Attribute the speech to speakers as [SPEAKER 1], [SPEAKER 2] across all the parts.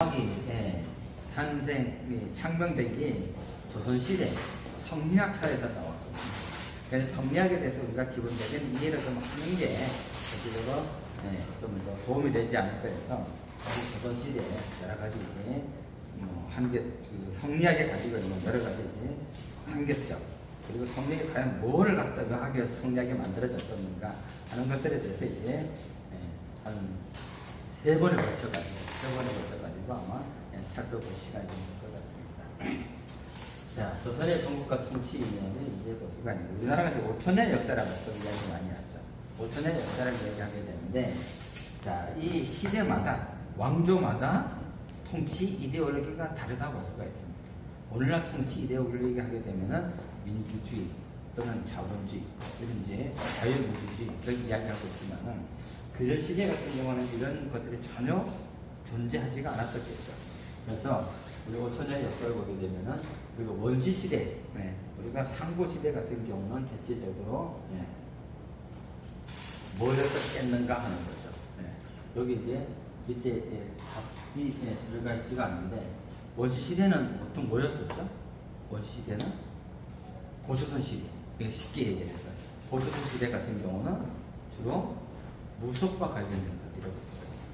[SPEAKER 1] 의 탄생, 창명된 게 조선시대 성리학사에서 나왔거든요. 그래서 성리학에 대해서 우리가 기본적인 이해를 좀 하는 게 실제로 좀 더 도움이 되지 않을까 해서 조선시대 여러 가지 이제 성리학에 가지고 있는 여러 가지 이제 한계점, 그리고 성리학이 과연 뭐를 갖다가 하기 위해서 성리학이 만들어졌던가 하는 것들에 대해서 이제 한 세 번에 걸쳐가지고 아마 살펴볼 시간이 될 것 같습니다. 자, 조선의 건국과 통치 이면은 이제 볼 수가 있는데, 우리나라가 이제 5천년 역사라고 또 이야기 많이 하죠. 5천년 역사를 이야기하게 되는데, 자, 이 시대마다, 왕조마다 통치 이데올로기가 다르다고 볼 수가 있습니다. 오늘날 통치 이데올로기가 하게 되면은 민주주의 또는 자본주의, 이런 이제 자유민주주의 그런 이야기하고 있지만은, 그전 시대 같은 경우는 이런 것들이 전혀 존재하지가 않았었겠죠. 그래서 우리 5천년 역사를 보게 되면은, 그리고 원시시대, 우리가 상고시대 같은 경우는 대체적으로 뭐에서 깼는가 하는 거죠. 여기 이제 이때 답이 들어가 있지가 않는데, 원시시대는 보통 뭐였었죠? 원시시대는 고조선시대, 쉽게 얘기해서 고조선시대 같은 경우는 주로 무속과 관련된 것들이라고 볼 수가 있습니다.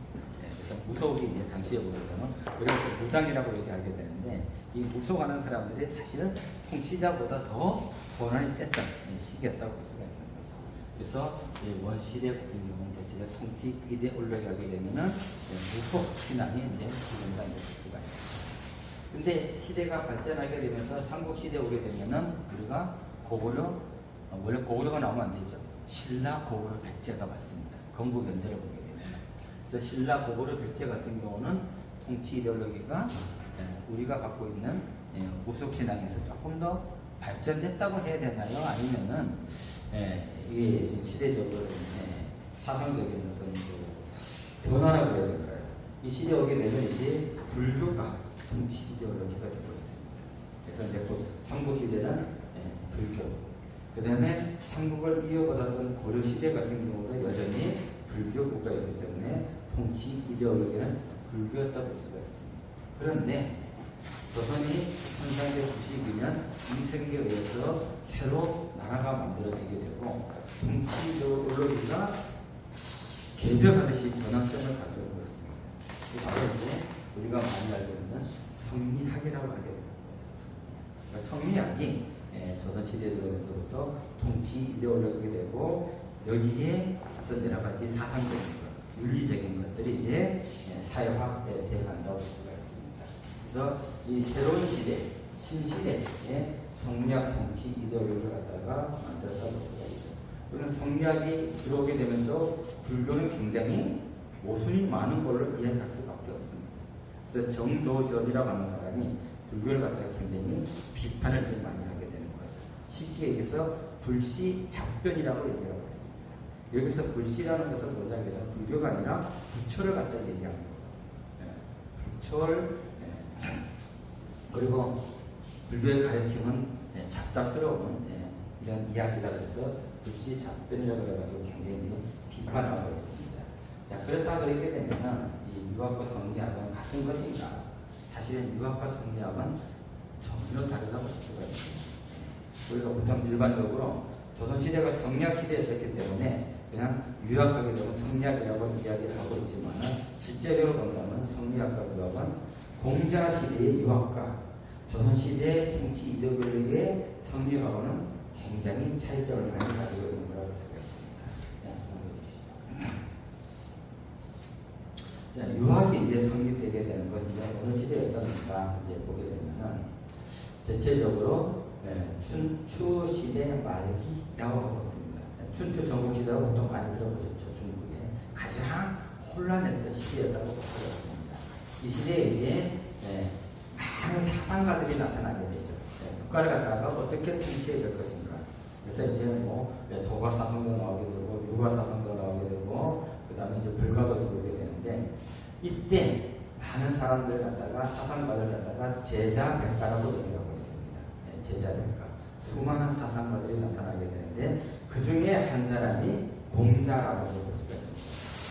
[SPEAKER 1] 그래서 무속이 이제 당시에 보면 우리가 무당이라고 얘기하게 되는데, 이 무속하는 사람들이 사실은 통치자보다 더 권한이 셌던 시기였다고 볼 수가 있는 거죠. 그래서 이 원시시대 같은 경우는 대체로 통치 이데올로기가 하게 되면은 무속 신앙이 이제 기본적으로 볼 수가 있습니다. 근데 시대가 발전하게 되면서 삼국시대 오게 되면은 우리가 고구려, 원래 고구려가 나오면 안 되죠. 신라, 고구려, 백제가 맞습니다. 건국연대를 보게 되면. 그래서 신라, 고구려, 백제 같은 경우는 통치 이데올로기가 우리가 갖고 있는 무속신앙에서 조금 더 발전됐다고 해야 되나요? 아니면은 이게 시대적으로 사상적인 어떤 변화라고 해야 될까요? 이 시대에 오게 되면 이제 불교가 통치 이데올로기가 되고 있습니다. 그래서 이제 그 삼국시대는 불교, 그 다음에 삼국을 이어받았던 고려시대 같은 경우도 여전히 불교 국가이기 때문에 통치 이데올로기는 불교였다고 볼 수가 있습니다. 그런데 조선이 1392년 이성계에 의해서 새로 나라가 만들어지게 되고, 통치 이데올로기가 개벽하듯이 변화점을 가져오고 있습니다. 그 바로 이제 우리가 많이 알고 있는 성리학이라고 하게 되는 거죠. 그러니까 성리학이 조선시대 들어서부터 통치 이데올로기가 되고, 여기에 어떤 여러 가지 사상적인 것, 윤리적인 것들이 이제 사회화되어 간다고 볼 수가 있습니다. 그래서 이 새로운 시대, 신시대에 성리학 통치 이데올로기를 갖다가 만들었다고 볼 수가 있죠. 그런 성리학이 들어오게 되면서 불교는 굉장히 모순이 많은 걸로 이해할 수밖에 없습니다. 그래서 정도전이라고 하는 사람이 불교를 갖다가 굉장히 비판을 좀 많이 하게 되는 거죠. 쉽게 얘기해서 불시 작변이라고 얘기하고 있습니다. 여기서 불시라는 것은 뭐냐면 불교가 아니라 부처를 갖다 얘기하는 거예요. 부처를, 그리고 불교의 가르침은 잡다스러운 이런 이야기가 돼서 불시 작변이라고 해가지고 굉장히 비판하고 있습니다. 자, 그렇다 그러게 되면은 이 유학과 성리학은 같은 것인가? 사실은 유학과 성리학은 전혀 다르다고 볼 수가 있습니다. 우리가 보통 일반적으로 조선시대가 성리학 시대였었기 때문에 그냥 유학하게 되면 성리학이라고 이야기를 하고 있지만, 실제로 본다면 성리학과 유학은 공자시대의 유학과 조선시대의 통치 이데올로기의 성리학과는 굉장히 차이점을 많이 가지고 있는 거라고 볼 수가 있습니다. 자, 유학이 이제 성립되게 되는 것은 어느 시대였었는가 이제 보게 되면은 대체적으로 춘추시대 말기라고 하고 있습니다. 춘추 전국시대라고 보통 많이 들어보셨죠. 중국에 가장 혼란했던 시대였다고 볼 수가 있습니다. 이 시대에 이제 많은 사상가들이 나타나게 되죠. 국가를 갖다가 어떻게 통치해야 될 것인가. 그래서 이제 뭐 도가사상도 나오게 되고 유가사상도 나오게 되고, 그 다음에 이제 불가도 들어오게 되는데, 이때 많은 사람들 갖다가 사상가들 갖다가 제자백가라고 얘기하고 있습니다. 제자백가, 수많은 사상가들이 나타나게 되는데, 그 중에 한 사람이 공자라고 볼 수가 있습니다.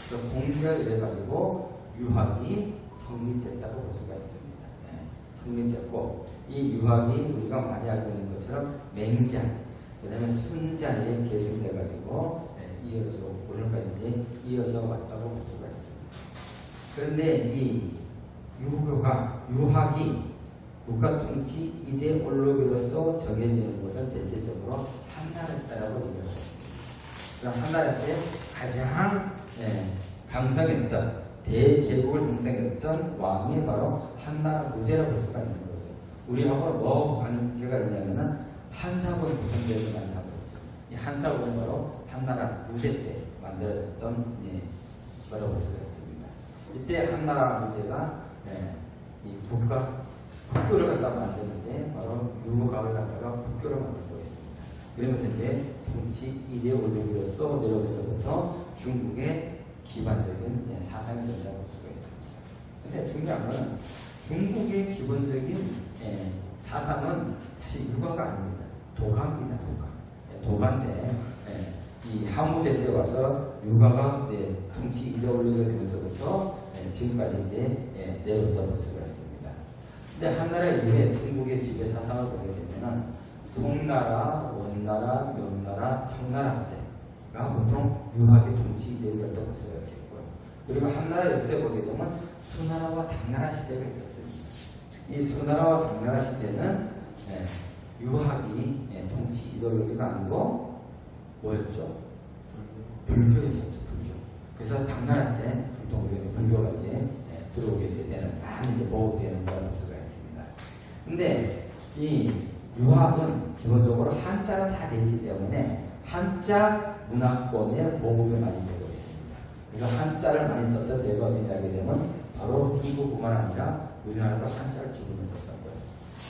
[SPEAKER 1] 그래서 공자가 이래가지고 유학이 성립됐다고 볼 수가 있습니다. 성립됐고 이 유학이 우리가 많이 알고 있는 것처럼 맹자, 그 다음에 순자에 계승돼 가지고 이어서 오늘까지 이어져 왔다고 볼 수가 있습니다. 그런데 이 유학이 국가통치 이데올로기로서 정해지는 것은 대체적으로 한나라때라고 얘기하고 있습니다. 한나라 때 가장 강성했던 대제국을 형성했던 왕이 바로 한나라 무제라고 볼 수가 있는 거죠. 우리하고 뭐 관계가 있냐면은 한사본 조선제를 만나고 있죠. 이 한사본은 바로 한나라 무제 때 만들어졌던 거라고 볼 수가 있습니다. 이때 한나라 무제가 이 국교를 갖다 만드는데 바로 유학을 갖다가 국교를 만들고 있습니다. 그러면서 이제 통치 이데올로기로서 내려오면서부터 중국의 기반적인 사상이 된다고 볼 수가 있습니다. 근데 중요한 것은 중국의 기본적인 사상은 사실 유가가 아닙니다. 도가입니다. 도가인데 이 항우제 때 와서 유가가 통치 이데올로기가 되면서부터 지금까지 이제 내려온다고 볼 수가 있습니다. 근데 한나라 이후에 중국의 지배 사상을 보게 되면은 송나라, 원나라, 명나라, 청나라 때가 보통 유학의 통치 이데올로기였다고 볼 수가 있겠고요. 그리고 한나라 역사에 보게 되면 수나라와 당나라 시대가 있었습니다. 이 수나라와 당나라 시대는 유학이 통치 이데올로기가 아니고 뭐였죠? 불교였었죠. 불교. 그래서 당나라 때 보통 우리가 불교가 이제 들어오게 되는 많이 이제 보호되는 걸 볼 수가 있습니다. 근데 이 유학은 기본적으로 한자로 다 되기 때문에 한자 문화권의 보급이 많이 되고 있습니다. 그래서 한자를 많이 썼던 대법이 되게 되면 바로 중국뿐만 아니라 우리나라도 한자를 기본으로 썼었고요.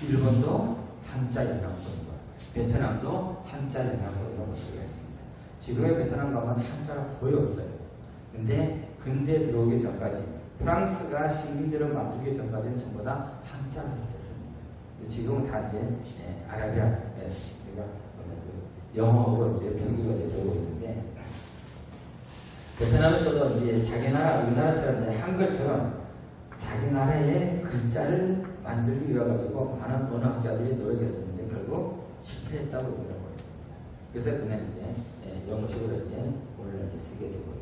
[SPEAKER 1] 일본도 한자 연합권이고 베트남도 한자 연합권이라고 볼 수가 있습니다. 지금의 베트남 가면 한자가 거의 없어요. 근데 근대 들어오기 전까지 프랑스가 식민지를 만들기 전까지는 전부 다 한자를 썼습니다. 지금은 다 이제 아라비아, 그러니까 영어로 이제 변기가 되고 있는데 베트남에서도 이제 자기 나라, 우리나라처럼 이제 한글처럼 자기 나라의 글자를 만들기 위해 가지고 많은 언어학자들이 노력했었는데 결국 실패했다고 얘기하고 있습니다. 그래서 그냥 이제 영어식으로 이제 오늘날 이제 쓰게 되고 있고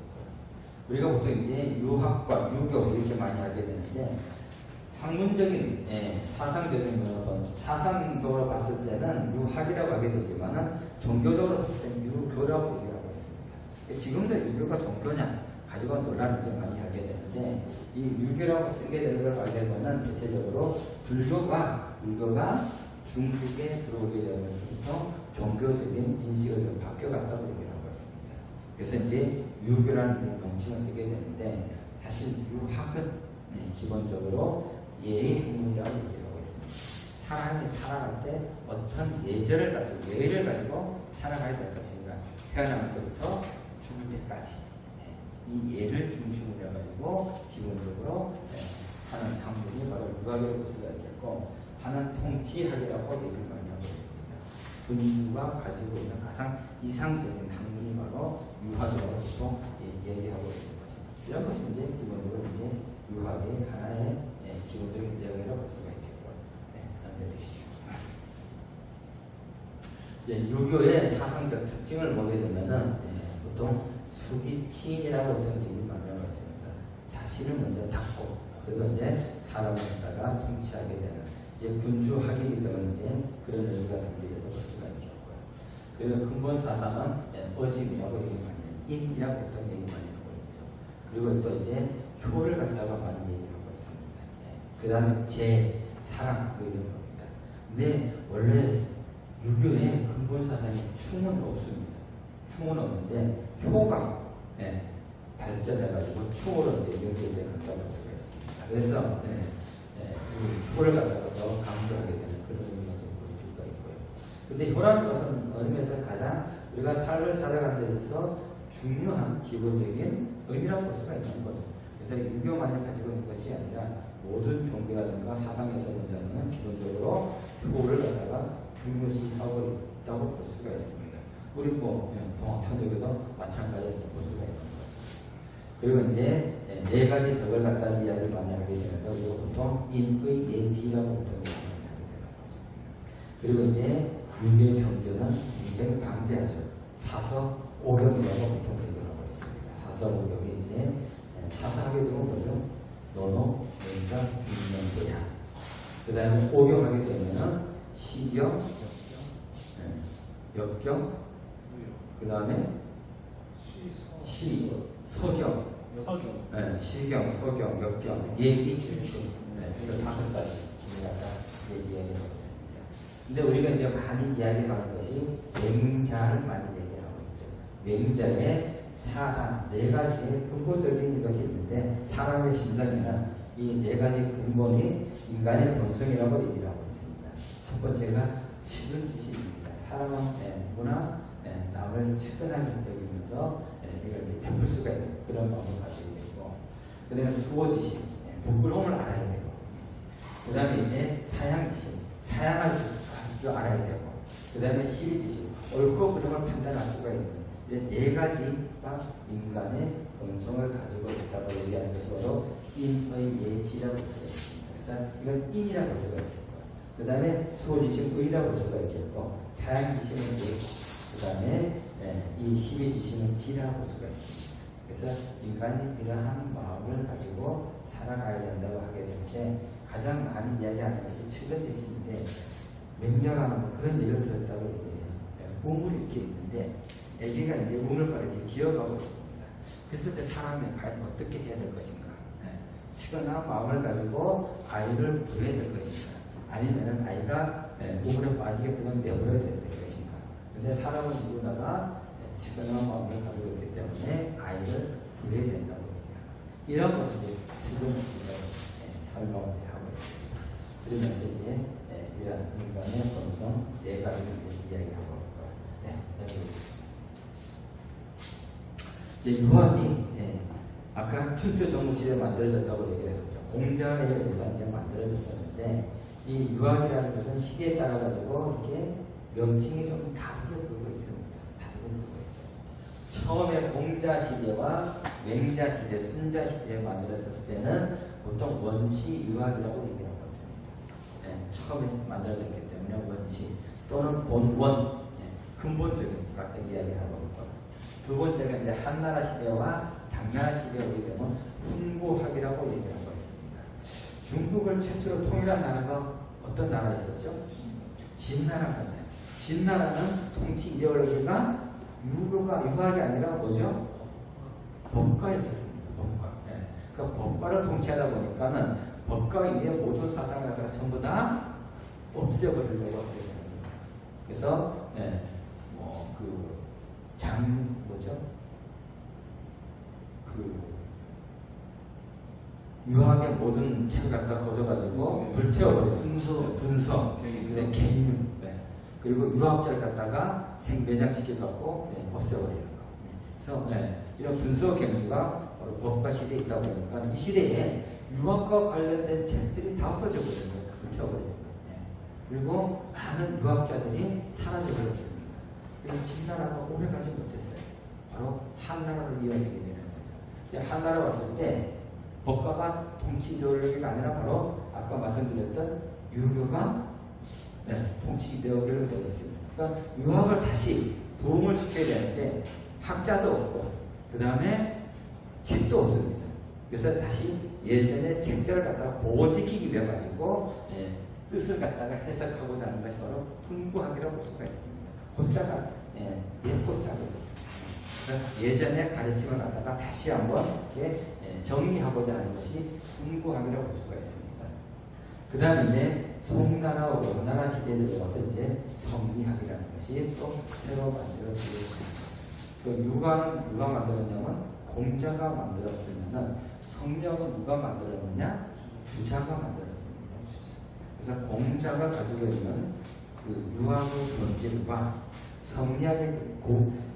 [SPEAKER 1] 우리가 보통 이제 유학과 유교 이렇게 많이 하게 되는데 학문적인 사상적인 어떤 사상적으로 봤을 때는 유학이라고 하게 되지만은 종교적으로 봤을 때는 유교라고 얘기하고 있습니다. 지금도 유교가 종교냐 가지고 논란을 좀 많이 하게 되는데 이 유교라고 쓰게 되는 걸 알게 되면 대체적으로 불교가 중국에 들어오게 되면서 종교적인 인식을 좀 바뀌어갔다고 얘기하고 있습니다. 그래서 이제 유교라는 명칭을 쓰게 되는데 사실 유학은 기본적으로 예의 학문이라고 얘기하고 있습니다. 사람이 살아갈 때 어떤 예절을 가지고 예의를 가지고 살아가야 될 것인가 태어나면서부터 죽을 때까지 이 예를 중심으로 해가지고 기본적으로 하는 학문이 바로 유학이라고 볼 수가 있겠고 하는 통치학이라고 얘기를 많이 하고 있습니다. 분유가 가지고 있는 가장 이상적인 학문이 바로 유학이라고 보통 얘기하고 있는 거죠. 이런 것이 이제 기본적으로 이제 유학의 하나의 기본적인 내용이라고 볼 수가 있겠고, 넘겨주시죠. 이제 유교의 사상적 특징을 보게 되면은 보통 수기치인이라고 어떤 얘기를 많이 하고 있습니다. 자신을 먼저 닦고 그리고 이제 사람을 갖다가 통치하게 되는 이제 군주학이기 때문에 이제 그런 의미가 담겨있다고 볼 수가 있겠고요. 그리고 근본 사상은 어짐이라고 얘기 많이 해요. 인이라고 어떤 얘기 많이 하고 있죠. 그리고 또 이제 효를 갖다가 많이 얘기하고 있습니다. 그 다음에 제, 사랑 뭐 이런 겁니다. 근데 원래 유교의 근본 사상이 충은 없습니다. 충은 없는데 효가 발전해가지고 충으로 이제 연결되어 간다고 볼 수가 있습니다. 그래서 이 효를 갖다가 더 강조하게 되는 그런 의미가 좀 볼 수가 있고요. 근데 효라는 것은 의미에서 가장 우리가 삶을 살아가는 데 있어서 중요한 기본적인 의미라고 볼 수가 있는 거죠. 그래서 유교만이 가지고 있는 것이 아니라 모든 종교라든가 사상에서 본다면 기본적으로 효를 갖다가 중요시하고 있다고 볼 수가 있습니다. 우리 동학천도교도 마찬가지로 볼 수가 있는 거죠. 그리고 이제 네 가지 덕을 갖다는 이야기를 많이 하게 되는데 우리가 보통 인의 예지라고 보통 이야기를 하게 되는 거죠. 그리고 이제 윤계의 경전은 굉장히 방대하죠. 사서 오경이라고 보통 얘기를 하고 있습니다. 사서 오경이 이제 사서하게 되면 뭐죠? 노노, 명자, 윤명도야. 그 다음에 오경하게 되면은 시경, 역경, 그 다음에 시, 서경, 시경, 서경, 역경, 얘기, 줄충. 그래서 5가지 얘기하고 있습니다. 근데 우리가 이제 많이 이야기하는 것이 맹자를 많이 얘기하고 있죠. 맹자의 사람, 4가지의 근본적인 것이 있는데 사람의 심성에는 이 4가지 근본이 인간의 본성이라고 얘기를 하고 있습니다. 첫 번째가 측은지심입니다. 사람은 누구나 남을 측은하게 여기면서 이걸 이제 베풀 수가 있는 그런 마음을 가지게 되고, 그 다음에 수호지심, 부끄러움을 알아야 되고, 그 다음에 이제 사양지심, 사양할 줄 알아야 되고, 그 다음에 시비지심, 옳고 그름을 판단할 수가 있는 이런 4가지가 인간의 본성을 가지고 있다고 얘기하는 것이 바로 인의 예지라고 볼 수가 있습니다. 그래서 이건 인이라고 볼 수가 있겠고, 그 다음에 수호지심 의라고 볼 수가 있겠고, 사양지심은 예, 그 다음에 이 시비지심은 지라고 볼 수가 있습니다. 그래서 인간이 이러한 마음을 가지고 살아가야 된다고 하게 되는데 가장 많이 이야기하는 것이 측은지심인데, 맹자가 그런 얘기를 들었다고 얘기해요. 우물이 이렇게 있는데 애기가 이제 우물가를 이렇게 기어가고 있습니다. 그랬을 때 사람이 과연 어떻게 해야 될 것인가? 측은한 마음을 가지고 아이를 부려야 될 것인가? 아니면 아이가 우물에 빠지게 그냥 내버려야 될 것인가? 근데 사람은 누구나가 측은한 마음을 가지고 있기 때문에 아이를 부려야 된다고 얘기합니다. 이런 것을 측은지심으로 설명을 하고 있습니다. 그러면서 이제 이런 인간의 본성 4가지를 이야기하고 있고, 이제 유학이 아까 춘추 전국시대에 만들어졌다고 얘기를 했었죠. 공자에 의해서 이제 만들어졌었는데 이 유학이라는 것은 시대에 따라 가지고 이렇게 명칭이 좀 다르게 부르고 있습니다. 다르게 부르고 있어요. 처음에 공자 시대와 맹자 시대, 순자 시대에 만들었을 때는 보통 원시 유학이라고 얘기하고 있습니다. 처음에 만들어졌기 때문에 원시 또는 본원, 근본적인 각각 이야기하고 있고, 두 번째가 이제 한나라 시대와 당나라 시대에 오게 되면 훈구학이라고 얘기하고 있습니다. 중국을 최초로 통일한 나라가 어떤 나라였었죠? 진나라잖아요. 진나라는 통치 이데올로기가 유학이 아니라 뭐죠? 법가였었습니다. 법가. 그 법가를 통치하다 보니까는 법가 위에 모든 사상을 갖다가 전부 다 없애버리려고 하게 됩니다. 그래서 유학의 모든 책을 갖다 걷어가지고 불태워버려요. 분서, 갱유, 그리고 유학자를 갖다가 매장시켜갖고 없애버리는 거. 그래서 이런 분서 갱유가 법과 시대에 있다 보니까 이 시대에 유학과 관련된 책들이 다 없어져 버리는 거예요. 불태워버리는 거예요. 그리고 많은 유학자들이 사라져버렸습니다. 그래서 진나라가 오래가지 못했어요. 바로 한나라로 이어지게 되는 거죠. 한나라 왔을 때 법가가 통치 이데올로기가 아니라 바로 아까 말씀드렸던 유교가 통치 이데올로기를 되고 있습니다. 그러니까 유학을 다시 부흥을 시켜야 되는데 학자도 없고 그 다음에 책도 없습니다. 그래서 다시 예전의 책자를 갖다가 보호지키기 위해 가지고 뜻을 갖다가 해석하고자 하는 것이 바로 훈구학이라고 볼 수가 있습니다. 호자가 옛호자거든요. 예전의 가르침을 갖다가 다시 한번 이렇게 정리하고자 하는 것이 훈구학이라고 볼 수가 있습니다. 그 다음에 이제 송나라와 원나라 시대를 들어서 이제 성리학이라는 것이 또 새로 만들어지겠습니다. 그 유학은 누가 만들었냐면 공자가 만들었으면은 성령은 누가 만들었느냐? 주자가 만들었습니다. 주자. 그래서 공자가 가지고 있는 그 유학의 본질과 성리학의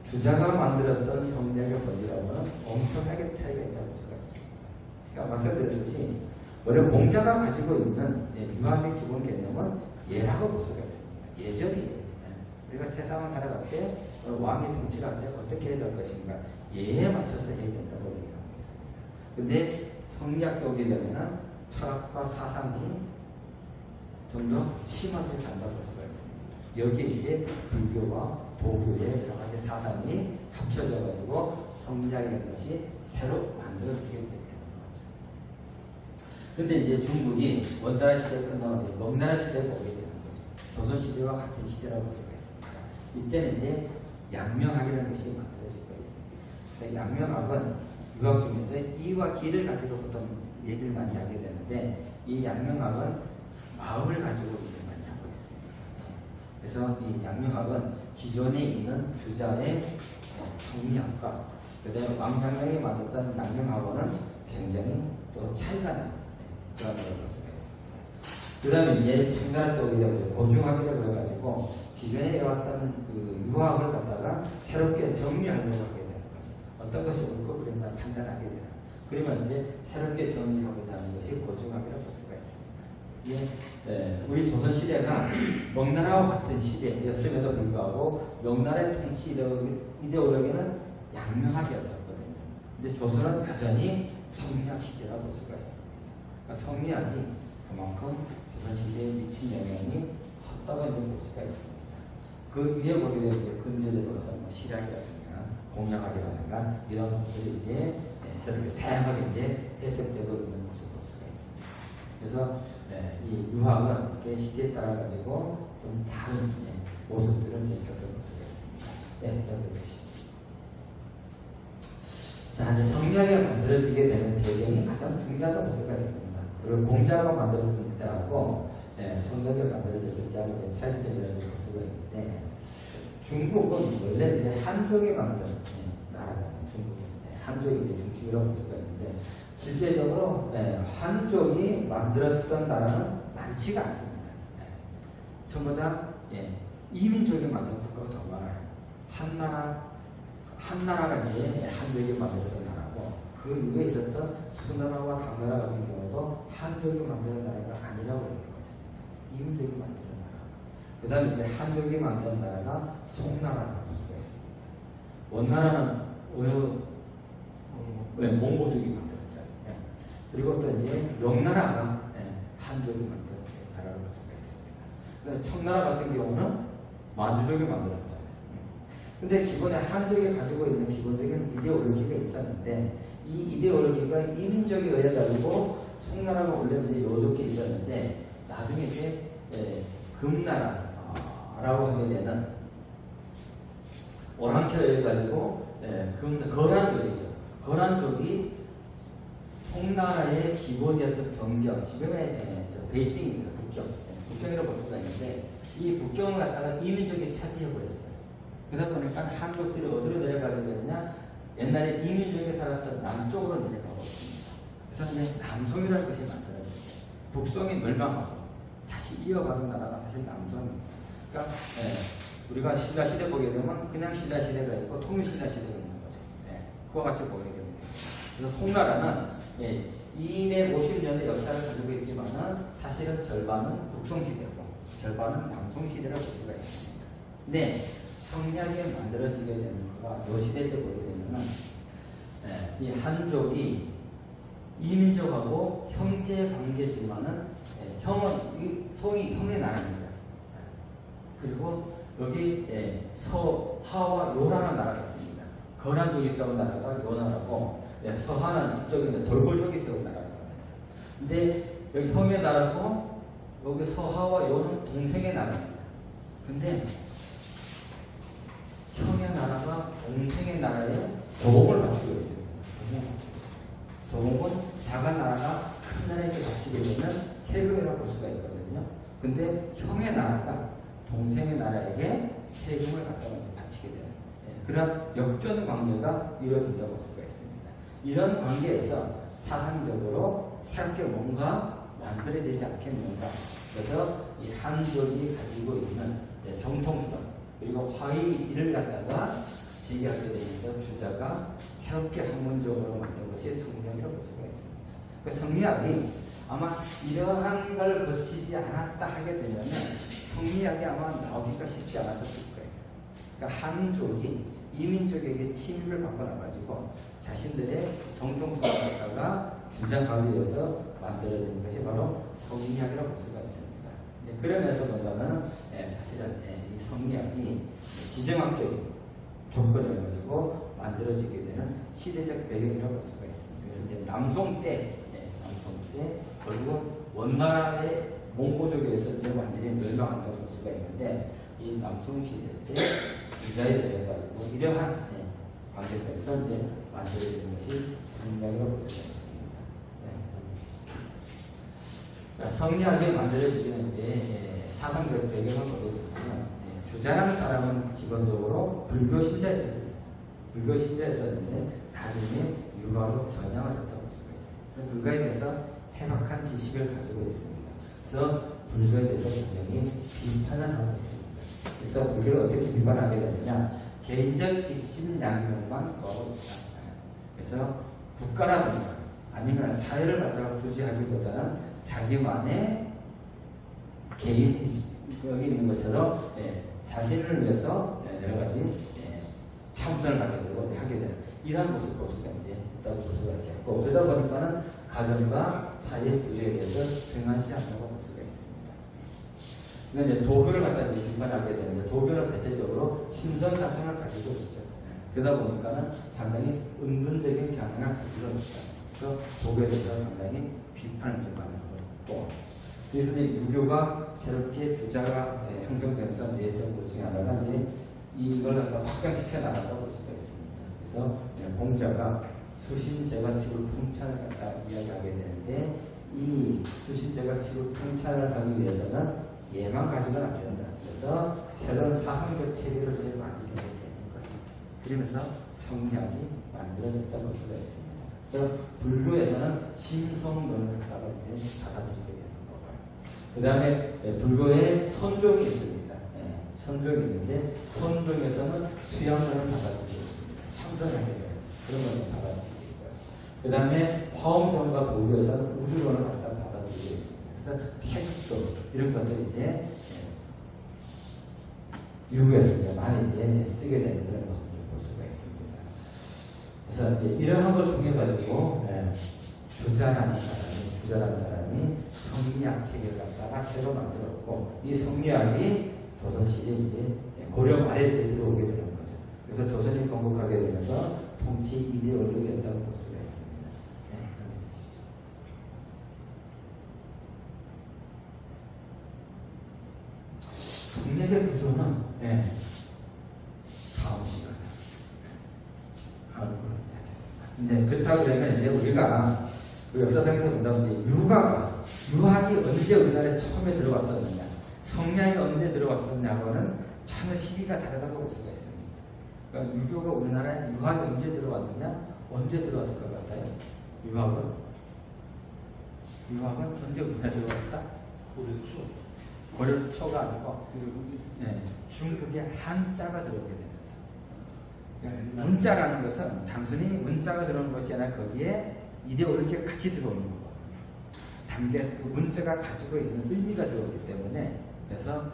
[SPEAKER 1] 주자가 만들었던 성리학의 본질하고는 엄청나게 차이가 있다고 볼 수가 있습니다. 그러니까 말씀드렸듯이 원래 공자가 가지고 있는 유학의 기본 개념은 예라고 볼 수가 있습니다. 예절이에요. 우리가 세상을 살아갈 때 왕이 통치를 할 때 어떻게 해야 될 것인가 예에 맞춰서 해야 된다고 얘기하고 있습니다. 근데 성리학에 오게 되면은 철학과 사상이 좀 더 심하게 간다고 볼 수가 있습니다. 여기에 이제 불교와 도교의 여러 가지 사상이 합쳐져 가지고 성리학이라는 것이 새로 만들어지게 되는 거죠. 근데 이제 중국이 원나라 시대가 끝나고 이제 명나라 시대가 오게 되는 거죠. 조선 시대와 같은 시대라고 볼 수가 있습니다. 이때는 이제 양명학이라는 것이 만들어질 거 있습니다. 그래서 양명학은 유학 중에서 이와 기를 가지고 보통 얘기를 많이 하게 되는데 이 양명학은 마음을 가지고 얘기를 많이 하고 있습니다. 그래서 이 양명학은 기존에 있는 주자의 성리학과 그다음에 왕상명이 만들었던 양명학원은 굉장히 또 차이가 나는 그런 걸 볼 수가 있습니다. 그 다음에 이제 청나라 쪽에 보중학이라고 해가지고 기존에 해왔던 그 유학을 갖다가 새롭게 정리하려고 하게 되는 거죠. 어떤 것이 옳고 그른가 판단하게 되는. 그러면 이제 새롭게 정리하고자 하는 것이 보중학이라고 볼 수가 있습니다. 예, 우리 조선 시대가 명나라와 같은 시대였음에도 불구하고 명나라의 통치 이데올로기는 양명학이었었거든요. 근데 조선은 여전히 성리학 시대라고 볼 수가 있습니다. 그러니까 성리학이 그만큼 조선 시대에 미친 영향이 컸다고 볼 수가 있습니다. 그 위에 보게 되면 근대에 들어서 뭐 실학이라든가 공양학이라든가 이런 것들이 이제 새롭게 다양하게 이제 해석되고 있는 것을 볼 수가 있습니다. 그래서 이 유학은 이렇게 시대에 따라 가지고 좀 다른 모습들을 이제 살펴볼 수가 있습니다. 보시죠. 자, 이제 성리학이 만들어지게 되는 배경이 가장 중요하다고 볼 수가 있습니다. 그리고 공자가 만들어진 때하고 성리학이 만들어졌을 때하고 차이점이라고 볼 수가 있는데 중국은 원래 이제 한족이 만든 나라잖아요. 중국은 한족이 이제 중심이라고 볼 수가 있는데 실제적으로 한족이 만들었던 나라는 많지가 않습니다. 전부 다 이민족이 만든 국가가 더 많아요. 한나라가 이제 한족이 만들었던 나라고 그 이후에 있었던 수나라와 당나라 같은 경우도 한족이 만드는 나라가 아니라고 얘기하고 있습니다. 이민족이 만드는 나라. 그 다음에 이제 한족이 만든 나라가 송나라라고 볼 수가 있습니다. 원나라는 몽고족이 만들었잖아요. 그리고 또 이제 명나라가 한족이 만든 나라라고 볼 수가 있습니다. 청나라 같은 경우는 만주족이 만들었잖아요. 근데 기본에 한족이 가지고 있는 기본적인 이데올로기가 있었는데 이 이데올로기가 이민족에 의해 가지고 송나라가 원래 이제 여덟 개 있었는데 나중에 이제 금나라라고 하게 되는 오랑캐에 의해 가지고 거란족이죠. 거란족이 송나라의 기본이었던 병경, 지금의 베이징입니다. 북경이라고 볼 수가 있는데 이 북경을 갖다가 이민족이 차지해버렸어요. 그러다 보니까 한족들이 어디로 내려가게 되느냐? 옛날에 이민족이 살았던 남쪽으로 내려가고 있습니다. 그래서 이제 남송이라는 것이 만들어졌어요. 북송이 멸망하고 다시 이어가는 나라가 사실 남송입니다. 그러니까 우리가 신라 시대 보게 되면 그냥 신라 시대가 있고 통일 신라 시대가 있는 거죠. 그와 같이 보게 됩니다. 그래서 송나라는 250년의 역사를 가지고 있지만은 사실은 절반은 북송시대고 절반은 남송시대라고 볼 수가 있습니다. 근데 성리학이 만들어지게 되는 거가 이 시대 때 보게 되면은 이 한족이 이민족하고 형제 관계지만은 형은 송이 형의 나라입니다. 그리고 여기 서하와 요라는 나라가 있습니다. 거란족이 세운 나라가 요 나라고 서하는 이쪽에 돌골족이 세운 나라거든요. 근데 여기 형의 나라고 여기 서하와 요는 동생의 나라입니다. 근데 형의 나라가 동생의 나라에 조공을 바치고 있습니다. 조공은 작은 나라가 큰 나라에게 바치게 되면 세금이라고 볼 수가 있거든요. 근데 형의 나라가 동생의 나라에게 세금을 갖다 바치게 되는 그런 역전 관계가 이루어진다고 볼 수가 있습니다. 이런 관계에서 사상적으로 새롭게 뭔가 만들어야 되지 않겠는가. 그래서 이 한족이 가지고 있는 정통성 그리고 화의를 갖다가 제기하게 되면서 주자가 새롭게 학문적으로 만든 것이 성리학이라고 볼 수가 있습니다. 그 성리학이 아마 이러한 걸 거치지 않았다 하게 되면 성리학이 아마 나오기가 쉽지 않았을 거예요. 그러니까 한족이 이민족에게 침입을 받고 나가지고 자신들의 정통성을 갖다가 주장하기 위해서 만들어진 것이 바로 성리학이라고 볼 수가 있습니다. 그러면서 본다면 사실은 이 성리학이 지정학적인 조건을 가지고 만들어지게 되는 시대적 배경이라고 볼 수가 있습니다. 그래서 이제 남송 때 결국 원나라의 몽고족에서 이제 완전히 멸망한다고 볼 수가 있는데 이 남송 시대 때 유자에 대해 가지고 이러한 관계에서 이제 만들어지는 것이 성리학이라고 볼 수가 있습니다. 자, 성리학이 만들어지기는 이제 사상적 배경을 보게 되면 주자라는 사람은 기본적으로 불교 신자였습니다. 불교 신자였었는데 나중에 유가로 전향을 했다고 볼 수가 있습니다. 그래서 불교에 대해서 해박한 지식을 가지고 있습니다. 그래서 불교에 대해서 굉장히 비판을 하고 있습니다. 그래서 불교를 어떻게 비판하게 되느냐? 개인적 입신양명만 거하고 있다. 그래서 국가라든가 아니면 사회를 갖다가 구제하기보다는 자기만의 개인 여기 있는 것처럼 자신을 위해서 여러 가지 참선을 하게 되고 하게 되는 이러한 모습 볼 수가 이제 있다고 볼 수가 있겠고 그러다 보니까는 가정과 사회 구조에 대해서 등한시한다고 볼 수가 있습니다. 근데 이제 도교를 갖다 비판하게 되는데 도교는 대체적으로 신선 사상을 가지고 있죠. 그러다 보니까는 상당히 은근적인 경향을 가지고 있다. 그래서 도교에 대해서 상당히 비판을 좀 많이 하고 있고 그래서 이제 유교가 새롭게 주자가 형성되면서 내세운 것 중에 하나가 이제 이걸 확장시켜 나간다고 볼 수가 있습니다. 그래서 공자가 수신제가치로 통찰을 갖다 이야기하게 되는데 이 수신제가치로 통찰을 하기 위해서는 예만 가지고는 안 된다. 그래서 새로운 사상적 체계를 이제 만들게 되는 거죠. 그러면서 성리학이 만들어졌다고 볼 수가 있습니다. 그래서 불교에서는 신성론을 갖다가 이제 받아들이게 되는 거고요. 그 다음에 불교에 선종이 있습니다. 선종이 있는데 선종에서는 수양론을 받아들이고 있습니다. 참선하게 돼요. 그런 것을 받아들이고 있고요. 그 다음에 화엄종과 도교에서는 우주론을 갖다가 받아들이고 있습니다. 그래서 태극도 이런 것들이 이제 유교에서 많이 이제 쓰게 되는 그런 모습을 볼 수가 있습니다. 그래서 이제 이러한 걸 통해 가지고 주자라는 사람이 성리학 체계를 갖다가 새로 만들었고 이 성리학이 조선시대 이제 고려 말에 때 들어오게 되는 거죠. 그래서 조선이 건국하게 되면서 통치 이데올로기였다고 볼 수가 있습니다. 성리학의 구조는 다음 시간에 하는 걸로 하겠습니다. 이제 그렇다고 그러면 이제 우리가 그 역사상에서 본다면 이제 유학이 언제 우리나라에 처음에 들어왔었느냐, 성리학이 언제 들어왔었냐고는 전혀 시기가 다르다고 볼 수가 있습니다. 그러니까 유교가 우리나라에 유학이 언제 들어왔느냐, 언제 들어왔을 것 같아요? 유학은 언제 우리나라에 들어왔다? 고려 초가 아니고 중국의 한자가 들어오게 되면서 문자라는 것은 단순히 문자가 들어오는 것이 아니라 거기에 이데올로기가 같이 들어오는 거고 단계 그 문자가 가지고 있는 의미가 들어오기 때문에 그래서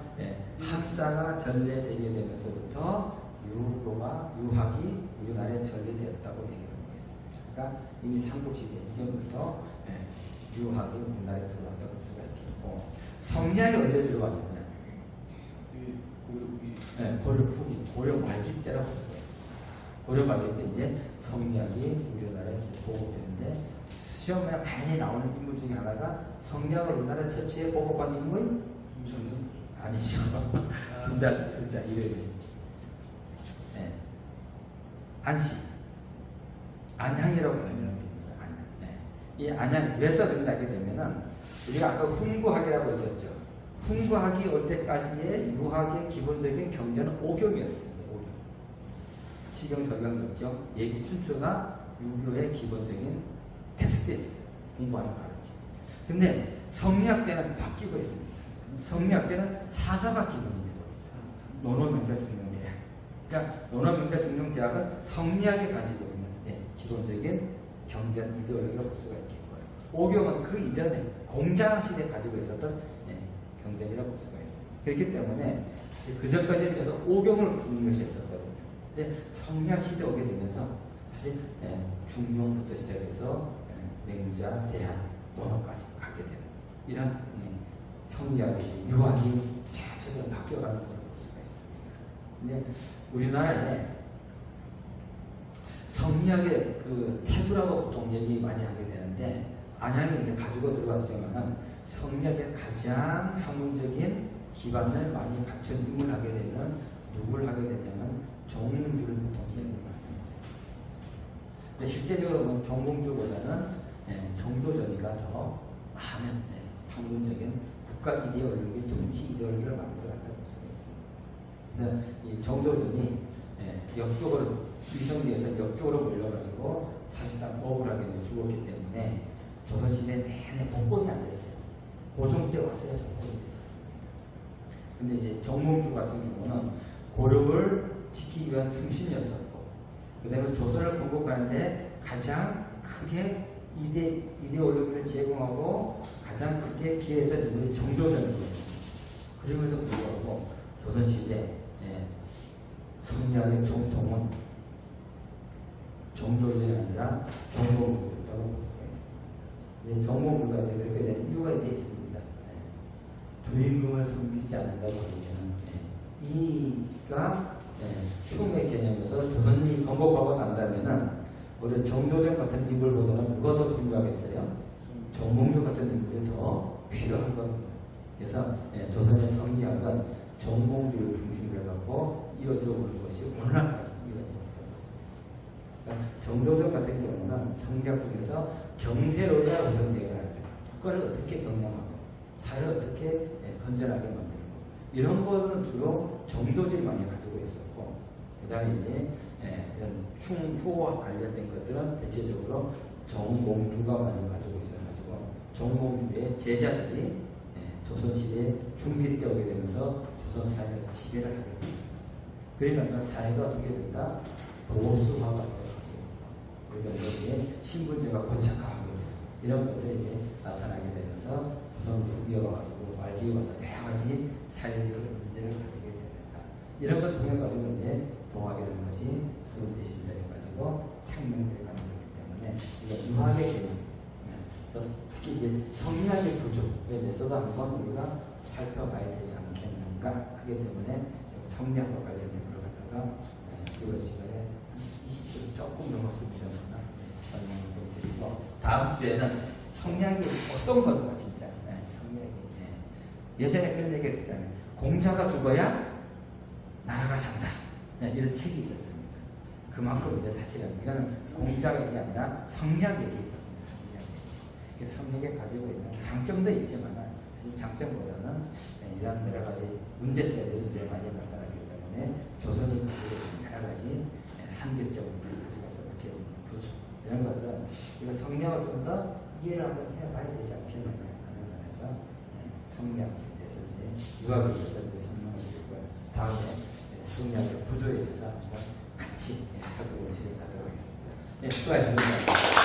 [SPEAKER 1] 한자가 전래되게 되면서부터 유학이 우리나라에 전래되었다고 얘기하고 있습니다. 그러니까 이미 삼국시대 이전부터 유학이 우리나라에 들어왔다고 볼 수가 있겠고 성리학이 언제 들어왔느냐? 고려 후기, 고려 말기 때라고 볼 수가 있습니다. 고려 말기 때 이제 성리학이 우리나라에 보급되는데 시험에 많이 나오는 인물 중에 하나가 성리학을 우리나라 최초에 보급한 인물? 아니죠. 둘자 이름이 안씨 안향이라고 합니다. 이 안양 왜 써든다게 되면은 우리가 아까 훈구학이라고 했었죠. 훈구학이 올 때까지의 유학의 기본적인 경제는 오경이었습니다. 오경. 시경, 서경, 역경, 예기, 춘추가 유교의 기본적인 텍스트에 있었어요. 공부하는 가르침. 근데 성리학 때는 바뀌고 있습니다. 성리학 때는 사서가 기본이 되고 있어요. 논어명자중용대학. 그러니까 논어명자중용대학은 성리학이 가지고 있는 기본적인 경전 이데올로기를 볼 수가 있겠고요. 오경은 그 이전에 공장 시대에 가지고 있었던 경전이라고 볼 수가 있습니다. 그렇기 때문에 사실 그 전까지는 오경을 부르는 것이 있었거든요. 근데 성리학 시대 오게 되면서 사실 중용부터 시작해서 맹자, 대한, 원어까지 가게 되는 이런 성리학의 유학이 차차차차 바뀌어가는 것을 볼 수가 있습니다. 근데 우리나라에 성리학의 그 태도라고 보통 얘기 많이 하게 되는데 안양에 이제 가지고 들어왔지만 성리학의 가장 학문적인 기반을 많이 갖춘 인물을 하게 되면 누구를 하게 되냐면 정몽주를 보통 인물을 하게 됩니다. 근데 실제적으로 정몽주보다는 정도전이가 더 많은 학문적인 국가 이데올로기, 통치 이데올로기를 만들어갔다고 볼 수가 있습니다. 그래서 이 정도전이 역적으로 위성대에서 역적으로 몰려가지고 사실상 억울하게 죽었기 때문에 조선시대 내내 복권이 안 됐어요. 고종 때 와서야 복권이 됐었습니다. 근데 이제 정몽주 같은 경우는 고려를 지키기 위한 중심이었었고, 그 다음에 조선을 건국하는데 가장 크게 이데올로기를 제공하고 가장 크게 기여했던 인물이 정도전이에요. 그럼에도 불구하고 조선시대 성리학의 정통은 정도전이 아니라 정몽주였다고 볼 수가 있습니다. 정몽주가 그렇게 된 이유가 되어 있습니다. 두임금을 섬기지 않는다고 하면 이가 충의 개념에서 조선이 건국하고 난다면은 우리 정도전 같은 인물보다는 누가 더 중요하겠어요? 정몽주 같은 인물이 더 필요한 겁니다. 그래서 조선의 성리학은 정몽주를 중심으로 해갖고 이어져 오는 것이 오늘날까지 이어져 있다고 볼 수가 있습니다. 그러니까 정도전 같은 경우는 성리학 중에서 경세로야 우선 대결하죠. 국가를 어떻게 경영하고 사회를 어떻게 건전하게 만들고 이런 거는 주로 정도전이 많이 가지고 있었고, 그 다음에 이제 이런 충효와 관련된 것들은 대체적으로 정몽주가 많이 가지고 있어가지고 정몽주의 제자들이 조선시대 중기 때 오게 되면서 조선 사회를 지배를 하게 됩니다. 그러면서 사회가 어떻게 된다? 보수화가 되어가고, 그러면서 이제 신분제가 고착화하게 돼요. 이런 것들이 이제 나타나게 되면서 조선 후기에 와가지고 말기에 와서 여러 가지 사회적 문제를 가지게 된다. 이런 걸 통해 가지고 이제 동학이 되는 것이 수문대 신사에 가지고 창명되어 가는 거기 때문에 이게 유학의 개념. 그래서 특히 이제 성리학의 구조에 대해서도 한번 우리가 살펴봐야 되지 않겠는가 하기 때문에 성리학과 관련된 걸 갖다가 이번 시간에 20분 조금 넘었습니다. 설명을 좀 드리고, 다음 주에는 성리학이 어떤 건가 진짜 성리학이 예전에 그런 얘기 했었잖아요. 공자가 죽어야 나라가 산다. 이런 책이 있었습니다. 그만큼 이제 사실은 이거는 공자 얘기 아니라 성리학 얘기거든요. 성리학에 가지고 있는 장점도 있지만 사실 장점보다는 이런 여러 가지 문제점들이 이제 많이 나타나기 때문에 조선이 가지고 있는 여러 가지 한계점들을 가지고 있어 이렇게 구조 이런 것들은 이거 성리학을 좀 더 이해를 한번 해봐야 되지 않겠는가 하는 면에서 성리학에 대해서 이제 유학에 대해서 설명을 드리고요. 다음에 성리학의 구조에 대해서 한번 같이 살펴보시도록 하겠습니다. 수고하셨습니다.